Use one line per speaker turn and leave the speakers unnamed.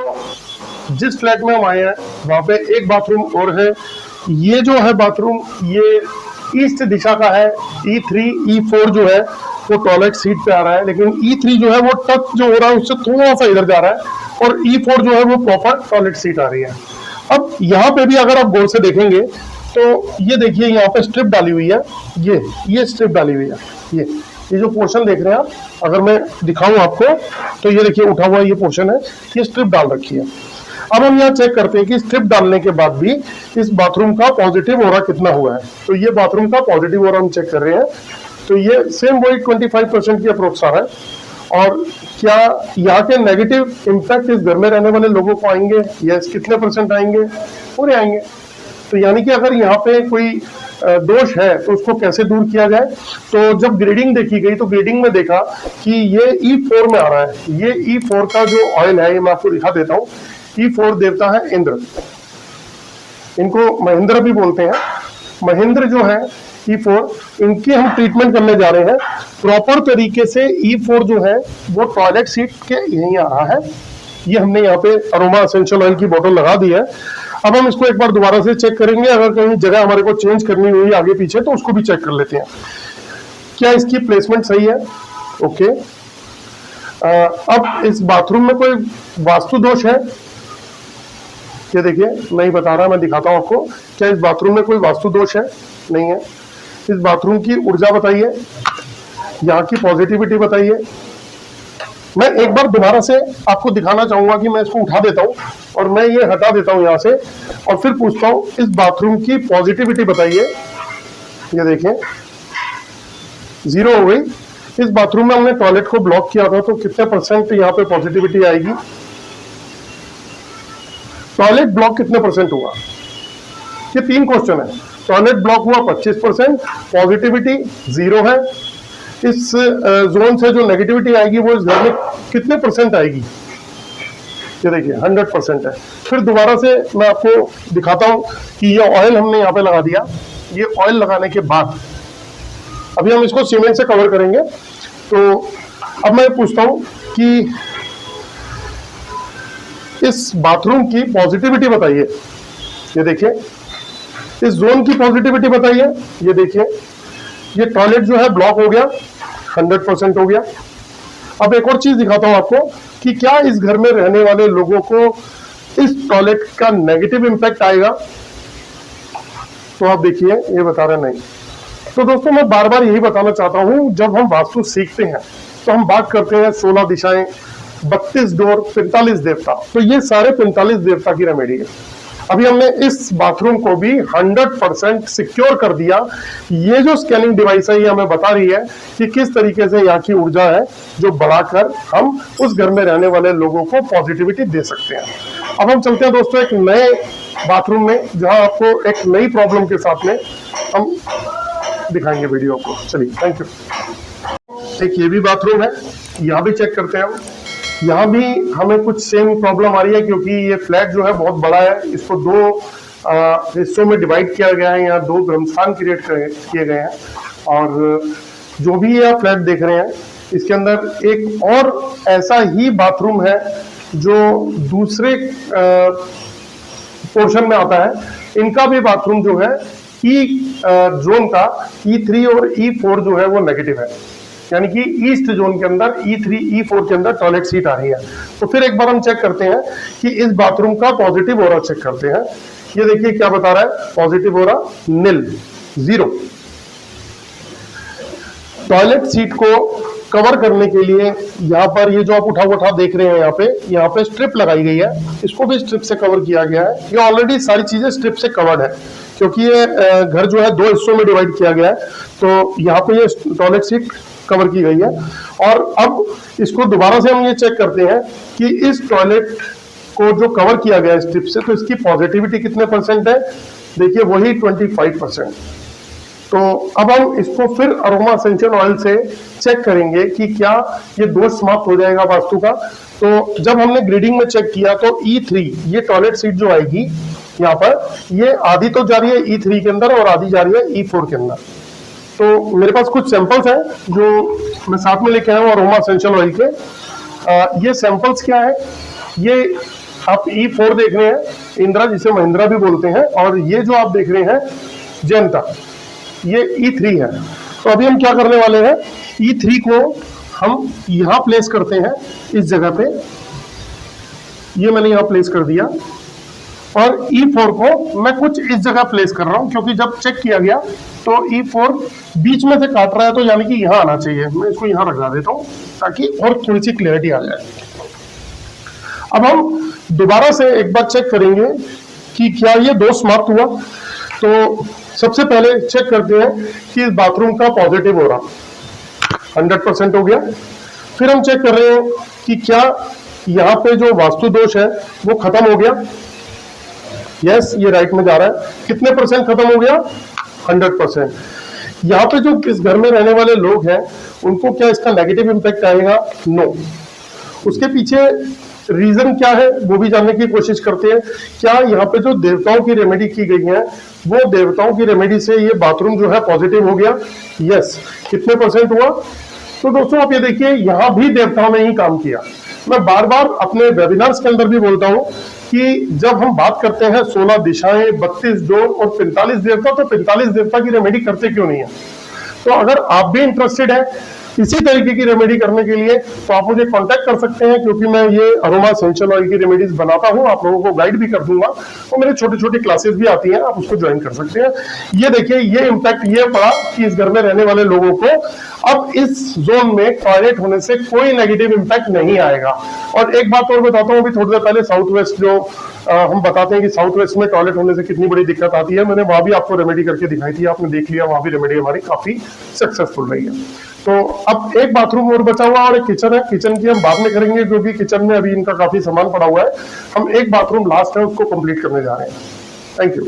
दोस्तों, जिस फ्लैट में हम आए हैं वहां पे एक बाथरूम और है। ये जो है बाथरूम, ये ईस्ट दिशा का है। E3 E4 जो है वो टॉयलेट सीट पे आ रहा है, लेकिन E3 जो है वो टच जो हो रहा है उससे थोड़ा सा इधर जा रहा है, और E4 जो है वो प्रॉपर टॉयलेट सीट आ रही है। अब यहाँ पे भी अगर आप गौर से देखेंगे तो ये देखिए, यहाँ पे स्ट्रिप डाली हुई है। ये स्ट्रिप डाली हुई है। ये जो पोर्शन देख रहे हैं आप, अगर मैं दिखाऊं आपको तो ये देखिए उठा हुआ ये पोर्शन है, ये स्ट्रिप डाल रखी है। अब हम यहाँ चेक करते हैं कि स्ट्रिप डालने के बाद भी इस बाथरूम का पॉजिटिव ऑरा कितना हुआ है। तो ये बाथरूम का पॉजिटिव ऑरा हम चेक कर रहे हैं, तो ये सेम वही 25% की अप्रोक्स आ रहा है। और क्या यहाँ के नेगेटिव इम्पैक्ट इस घर में रहने वाले लोगों को आएंगे? यस, कितने % आएंगे? पूरे आएंगे। तो यानी कि अगर यहाँ पे कोई दोष है तो उसको कैसे दूर किया जाए? तो जब ग्रेडिंग देखी गई तो ग्रेडिंग में देखा कि ये E4 में आ रहा है। ये E4 का जो ऑयल है, ये मैं आपको दिखा देता हूँ। E4 देवता है इंद्र, इनको महेंद्र भी बोलते हैं। महेंद्र जो है E4, इनकी हम ट्रीटमेंट करने जा रहे हैं प्रॉपर तरीके से। E4 जो है वो टॉयलेट सीट के यहीं आ रहा है। ये हमने यहाँ पे अरोमा एसेंशियल ऑयल की बोतल लगा दी है। अब हम इसको एक बार दोबारा से चेक करेंगे, अगर कहीं जगह हमारे को चेंज करनी हुई आगे पीछे तो उसको भी चेक कर लेते हैं। क्या इसकी प्लेसमेंट सही है? ओके। अब इस बाथरूम में कोई वास्तु दोष है? ये देखिए, नहीं बता रहा, मैं दिखाता हूं आपको। क्या इस बाथरूम में कोई वास्तु दोष है? नहीं है। इस बाथरूम की ऊर्जा बताइए, यहाँ की पॉजिटिविटी बताइए। मैं एक बार दोबारा से आपको दिखाना चाहूंगा कि मैं इसको उठा देता हूं और मैं ये हटा देता हूं यहाँ से, और फिर पूछता हूं इस बाथरूम की पॉजिटिविटी बताइए। ये देखें, 0 हो गई। इस बाथरूम में हमने टॉयलेट को ब्लॉक किया था, तो कितने % यहाँ पे पॉजिटिविटी आएगी? टॉयलेट ब्लॉक कितने % हुआ? ये 3 क्वेश्चन है। टॉयलेट ब्लॉक हुआ 25%, पॉजिटिविटी 0 है। इस जोन से जो नेगेटिविटी आएगी वो इस घर में कितने % आएगी? ये देखिए 100% है। फिर दोबारा से मैं आपको दिखाता हूं कि ये ऑयल हमने यहाँ पे लगा दिया। ये ऑयल लगाने के बाद अभी हम इसको सीमेंट से कवर करेंगे। तो अब मैं पूछता हूं कि इस बाथरूम की पॉजिटिविटी बताइए। ये देखिए, इस जोन की पॉजिटिविटी बताइए। ये देखिए, ये टॉयलेट जो है ब्लॉक हो गया, 100% हो गया। अब एक और चीज दिखाता हूं आपको कि क्या इस घर में रहने वाले लोगों को इस टॉयलेट का नेगेटिव इंपैक्ट आएगा? तो आप देखिए, ये बता रहे नहीं। तो दोस्तों, मैं बार बार यही बताना चाहता हूं, जब हम वास्तु सीखते हैं तो हम बात करते हैं 16 दिशाएं, 32 डोर, 45 देवता। तो ये सारे 45 देवता की रेमेडी है। अभी हमने इस बाथरूम को भी 100% सिक्योर कर दिया। ये जो स्कैनिंग डिवाइस है ये हमें बता रही है कि किस तरीके से यहाँ की ऊर्जा है जो बढ़ाकर हम उस घर में रहने वाले लोगों को पॉजिटिविटी दे सकते हैं। अब हम चलते हैं दोस्तों एक नए बाथरूम में, जहां आपको एक नई प्रॉब्लम के साथ में हम दिखाएंगे वीडियो को। चलिए, थैंक यू। एक ये भी बाथरूम है, यहाँ भी चेक करते हैं हम। यहाँ भी हमें कुछ सेम प्रॉब्लम आ रही है, क्योंकि ये फ्लैट जो है बहुत बड़ा है। इसको 2 हिस्सों में डिवाइड किया गया है। यहाँ 2 ब्रह्मस्थान क्रिएट किए गए हैं, और जो भी ये आप फ्लैट देख रहे हैं इसके अंदर एक और ऐसा ही बाथरूम है जो दूसरे पोर्शन में आता है। इनका भी बाथरूम जो है जोन का E3 और E4 जो है वो नेगेटिव है, यानी कि ईस्ट जोन के अंदर E3 E4 के अंदर टॉयलेट सीट आ रही है। तो फिर एक बार हम चेक करते हैं कि इस बाथरूम का पॉजिटिव ऑरा चेक करते हैं। ये देखिए क्या बता रहा है, पॉजिटिव ऑरा निल, 0। टॉयलेट सीट को कवर करने के लिए यहाँ पर ये जो आप उठा देख रहे हैं, यहाँ पे स्ट्रिप लगाई गई है। इसको भी स्ट्रिप से कवर किया गया है। ये ऑलरेडी सारी चीजें स्ट्रिप से कवर्ड है, क्योंकि ये घर जो है 2 हिस्सों में डिवाइड किया गया है। तो यहाँ पे ये टॉयलेट सीट कवर की गई है। और अब इसको दोबारा से हम ये चेक करते हैं कि इस टॉयलेट को जो कवर किया गया है स्ट्रिप से, तो इसकी पॉजिटिविटी कितने % है? देखिए, वही 25%। तो अब हम इसको फिर अरोमा एसेंशियल ऑयल से चेक करेंगे कि क्या ये दोष समाप्त हो जाएगा वास्तु का। तो जब हमने ग्रेडिंग में चेक किया तो E3, ये टॉयलेट सीट जो आएगी यहाँ पर, ये आधी तो जा रही है E3 के अंदर और आधी जा रही है E4 के अंदर। तो मेरे पास कुछ सैंपल्स हैं जो मैं साथ में लेके आया हूँ अरोमा एसेंशियल ऑयल के। ये सैंपल्स क्या है? ये आप E4 देख रहे हैं, इंदिरा जिसे महिंद्रा भी बोलते हैं, और ये जो आप देख रहे हैं जयंता, ये E3 है। तो अभी हम क्या करने वाले हैं, E3 को हम यहां प्लेस करते हैं इस जगह पे, ये मैंने यहां प्लेस कर दिया, और E4 को मैं कुछ इस जगह प्लेस कर रहा हूं, क्योंकि जब चेक किया गया तो E4 बीच में से काट रहा है, तो यानी कि यहां आना चाहिए। मैं इसको यहां रखा देता हूं ताकि और थोड़ी सी क्लियरिटी आ जाए। अब हम दोबारा से एक बार चेक करेंगे कि क्या ये दोष समाप्त हुआ। तो सबसे पहले चेक करते हैं कि इस बाथरूम का पॉजिटिव हो रहा 100% हो गया। फिर हम चेक कर रहे हैं कि क्या यहाँ पे जो वास्तु दोष है वो खत्म हो गया। यस, ये राइट में जा रहा है। कितने % खत्म हो गया, 100%। यहाँ पे जो इस घर में रहने वाले लोग हैं उनको क्या इसका नेगेटिव इंपैक्ट आएगा, नो। उसके पीछे रीजन क्या है वो भी जानने की कोशिश करते हैं। क्या यहाँ पे जो देवताओं की रेमेडी की गई है वो देवताओं की रेमेडी से ये बाथरूम जो है पॉजिटिव हो गया। यस, कितने % हुआ। तो दोस्तों आप ये देखिए, यहाँ भी देवताओं ने ही काम किया। मैं बार बार अपने वेबिनार्स के अंदर भी बोलता हूँ कि जब हम बात करते हैं 16 दिशाएं, 32 जोड़ और 45 देवता, तो 45 देवता की रेमेडी करते क्यों नहीं है। तो अगर आप भी इंटरेस्टेड है इसी तरीके की रेमेडी करने के लिए तो आप मुझे कांटेक्ट कर सकते हैं, क्योंकि मैं ये अरोमा एसेंशियल ऑयल की रेमेडीज बनाता हूं, आप लोगों को गाइड भी कर दूंगा। और मेरे छोटे छोटे क्लासेस भी आती हैं, आप उसको ज्वाइन कर सकते हैं। ये देखिए, ये इम्पैक्ट ये पड़ा कि इस घर में रहने वाले लोगों को अब इस जोन में टॉयलेट होने से कोई नेगेटिव इम्पैक्ट नहीं आएगा। और एक बात और बताता हूँ, अभी थोड़ी देर पहले साउथ वेस्ट जो हम बताते हैं कि साउथ वेस्ट में टॉयलेट होने से कितनी बड़ी दिक्कत आती है, मैंने वहां भी आपको रेमेडी करके दिखाई थी, आपने देख लिया, वहां भी रेमेडी हमारी काफी सक्सेसफुल रही है। तो अब एक बाथरूम और बचा हुआ और एक किचन है। किचन की हम बाद में करेंगे, क्योंकि किचन में अभी इनका काफी सामान पड़ा हुआ है। हम एक बाथरूम लास्ट है, उसको कंप्लीट करने जा रहे हैं। Thank you.